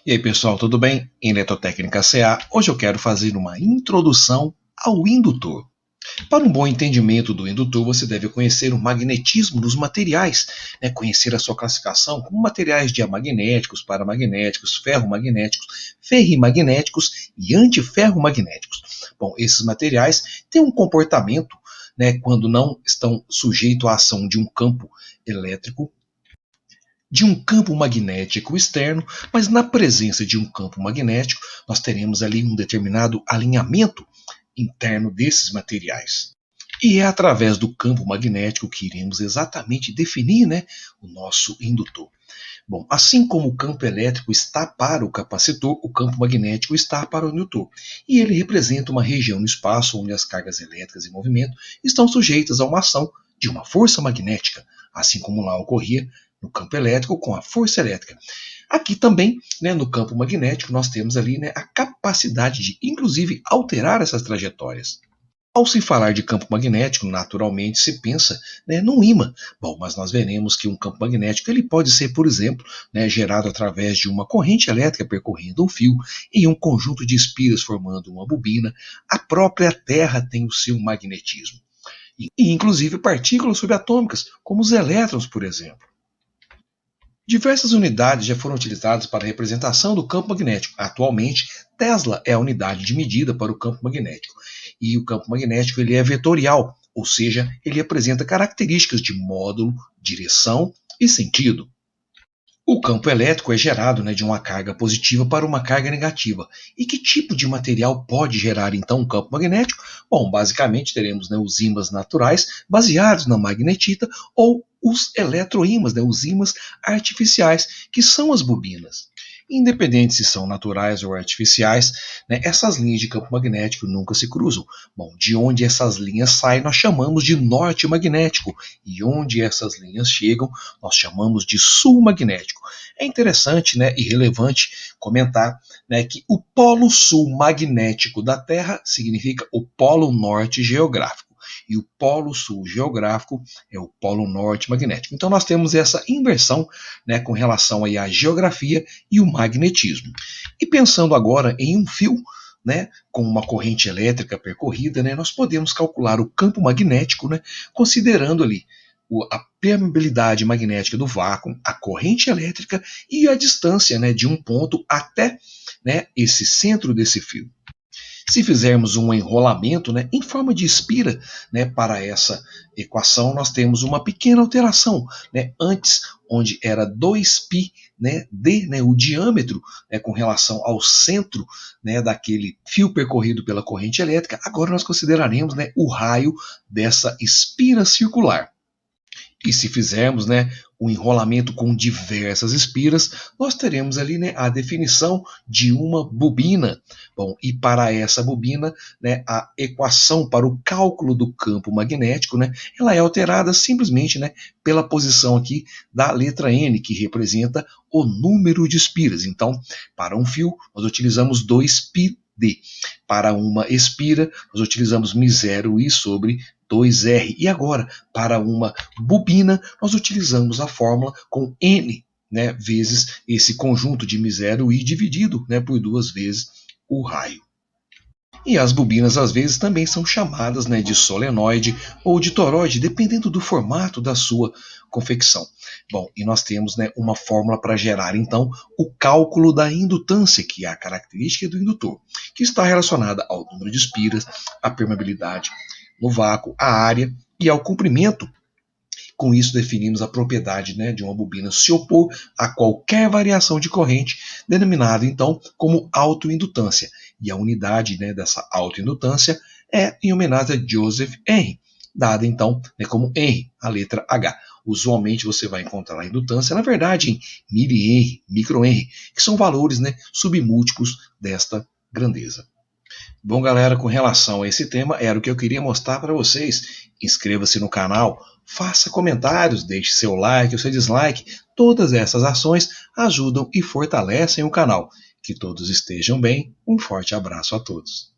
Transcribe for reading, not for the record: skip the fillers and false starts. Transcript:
E aí pessoal, tudo bem? Em Eletrotécnica CA, hoje eu quero fazer uma introdução ao indutor. Para um bom entendimento do indutor, você deve conhecer o magnetismo dos materiais, conhecer a sua classificação como materiais diamagnéticos, paramagnéticos, ferromagnéticos, ferrimagnéticos e antiferromagnéticos. Bom, esses materiais têm um comportamento, quando não estão sujeitos à ação de um campo elétrico, de um campo magnético externo, mas na presença de um campo magnético, nós teremos ali um determinado alinhamento interno desses materiais. E é através do campo magnético que iremos exatamente definir o nosso indutor. Bom, assim como o campo elétrico está para o capacitor, o campo magnético está para o indutor. E ele representa uma região no espaço onde as cargas elétricas em movimento estão sujeitas a uma ação de uma força magnética, assim como lá ocorria no campo elétrico com a força elétrica. Aqui também, no campo magnético, nós temos ali a capacidade de, inclusive, alterar essas trajetórias. Ao se falar de campo magnético, naturalmente se pensa num ímã. Bom, mas nós veremos que um campo magnético ele pode ser, por exemplo, gerado através de uma corrente elétrica percorrendo um fio em um conjunto de espiras formando uma bobina. A própria Terra tem o seu magnetismo. E inclusive partículas subatômicas, como os elétrons, por exemplo. Diversas unidades já foram utilizadas para a representação do campo magnético. Atualmente, Tesla é a unidade de medida para o campo magnético. E o campo magnético ele é vetorial, ou seja, ele apresenta características de módulo, direção e sentido. O campo elétrico é gerado de uma carga positiva para uma carga negativa. E que tipo de material pode gerar então um campo magnético? Bom, basicamente teremos os ímãs naturais baseados na magnetita ou os eletroímãs, os ímãs artificiais, que são as bobinas. Independente se são naturais ou artificiais, essas linhas de campo magnético nunca se cruzam. Bom, de onde essas linhas saem, nós chamamos de norte magnético, e onde essas linhas chegam, nós chamamos de sul magnético. É interessante e relevante comentar que o polo sul magnético da Terra significa o polo norte geográfico. E o polo sul geográfico é o polo norte magnético. Então nós temos essa inversão com relação aí à geografia e o magnetismo. E pensando agora em um fio, com uma corrente elétrica percorrida, nós podemos calcular o campo magnético, considerando ali a permeabilidade magnética do vácuo, a corrente elétrica e a distância de um ponto até esse centro desse fio. Se fizermos um enrolamento em forma de espira para essa equação, nós temos uma pequena alteração. Antes, onde era 2π d, o diâmetro com relação ao centro daquele fio percorrido pela corrente elétrica, agora nós consideraremos o raio dessa espira circular. E se fizermos um enrolamento com diversas espiras, nós teremos ali a definição de uma bobina. Bom, e para essa bobina, a equação para o cálculo do campo magnético, ela é alterada simplesmente pela posição aqui da letra N, que representa o número de espiras. Então, para um fio, nós utilizamos 2πd. Para uma espira, nós utilizamos μ0i sobre 2R. E agora, para uma bobina, nós utilizamos a fórmula com N vezes esse conjunto de μ0i dividido por 2 vezes o raio. E as bobinas, às vezes, também são chamadas de solenoide ou de toroide, dependendo do formato da sua confecção. Bom, e nós temos uma fórmula para gerar, então, o cálculo da indutância, que é a característica do indutor, que está relacionada ao número de espiras, à permeabilidade no vácuo, à área e ao comprimento. Com isso, definimos a propriedade de uma bobina se opor a qualquer variação de corrente, denominada, então, como autoindutância. E a unidade dessa autoindutância é em homenagem a Joseph Henry, dada, então, como Henry, a letra H. Usualmente você vai encontrar a indutância, na verdade, em milihenry, microhenry, que são valores submúltiplos desta grandeza. Bom, galera, com relação a esse tema, era o que eu queria mostrar para vocês. Inscreva-se no canal, faça comentários, deixe seu like ou seu dislike. Todas essas ações ajudam e fortalecem o canal. Que todos estejam bem. Um forte abraço a todos.